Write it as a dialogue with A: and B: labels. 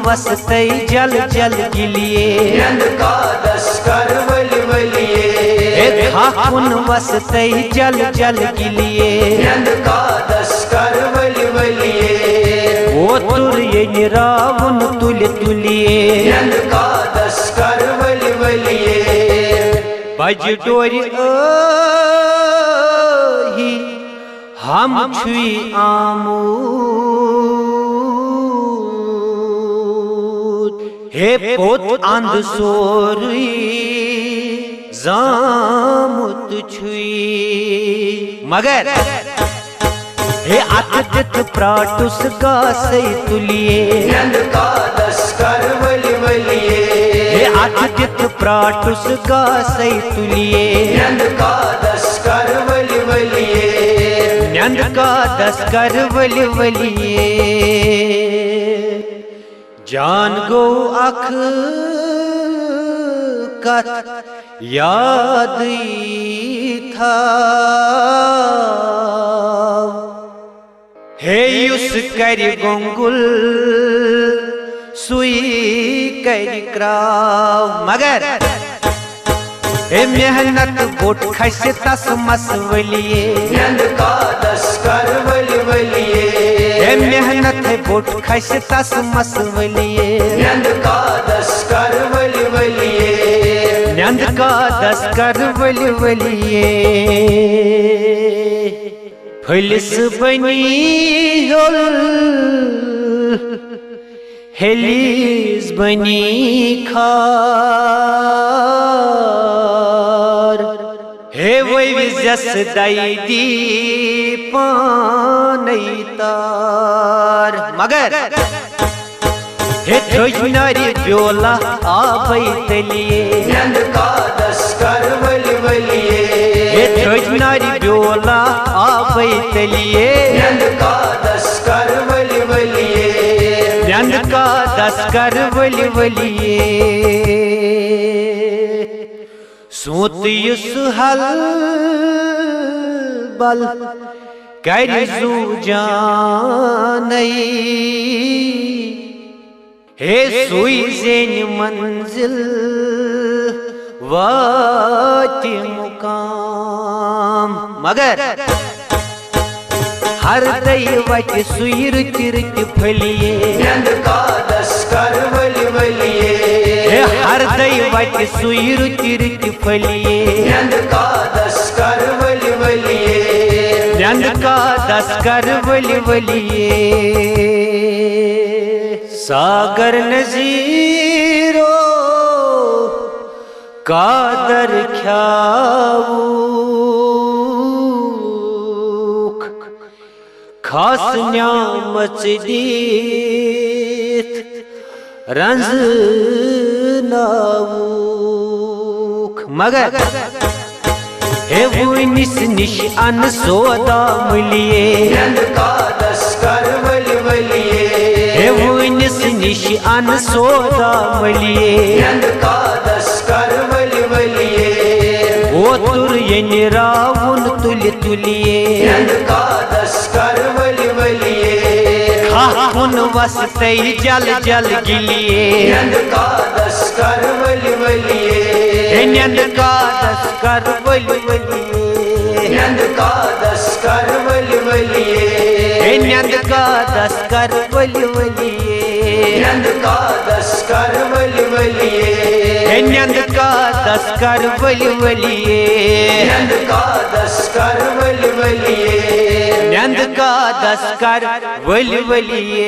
A: वसते जल जल गिलिए
B: नंद का दस्कर वली वलिए
A: खाकुन वसते जल जल गिलिए
B: नंद का दस्कर वली वलिए
A: वो तुर ये रावण तुल तुलिए
B: नंद का दस्कर वली वलिए
A: बज डोरी हम छुई आमूद हे पोत अंध सोरुई जामुत छुई मगर हे अतजत प्राटुस का सही तुलिए
B: नंद का दस्कर वली वलिए
A: हे अतजत प्राटुस का सही तुलिए
B: नंद का दस्कर वली वलिए
A: नंद का दस्कर वली वलिए जान गो अख कथ याद था हे युस कर गुंगुल सुई कर क्राव मगर हे मेहनत बोट खस तस मस वलिए
B: नंद का दस्कर वली वलिए
A: हे मेहनत बोट खस तस मस वलिए
B: नंद का दस्कर वली वलिए
A: नंद का दस्कर वली वलिए फलिस बनी होल हेलिस बनी खार हे वही जस दाई दी पानई तार मगर हे थोजनारी ब्योला आबई तलिए
B: नंद का दस्कर वली वलिए
A: हे थोजनारी ब्योला आबई तलिए
B: नंद का दस्कर वली वलिए
A: नंद का दस्कर वली वलिए सूत युस हल बल कर जू जानई हे सुई जेन मंजिल वाति मुकाम मगर हर दई वट सुई रुच रुच फलिए
B: नंद का दस्कर वली वलिए
A: हे हर दई वट सुई रुच रुच फलिए
B: नंद का दस्कर वली वलिए
A: नंद का दस्कर वली वलिए सागर नजीरो कादर ख्याऊ खास न्यामत दीत रंज नावूक मगर हे वो निस निश अन सोदा मिलिए
B: नंद का दस्कर वली वलिए
A: हे वो निस निश अन सोदा मिलिए
B: नंद का दस्कर वली वलिए
A: वो तुर ये रावण तुल तुलिए
B: नंद का दस्कर वली वलिए
A: खाकुन वसते जल जल गिलिए
B: नंद का दस्कर वली वलिए
A: नंद का दस्कर वली वलिए
B: नंद का दस्कर वली वलिए
A: नंद का दस्कर वली वलिए
B: नंद का दस्कर वली वलिए
A: नंद का दस्कर वली वलिए
B: नंद का दस्कर वली वलिए
A: नंद का दस्कर वली वलिए।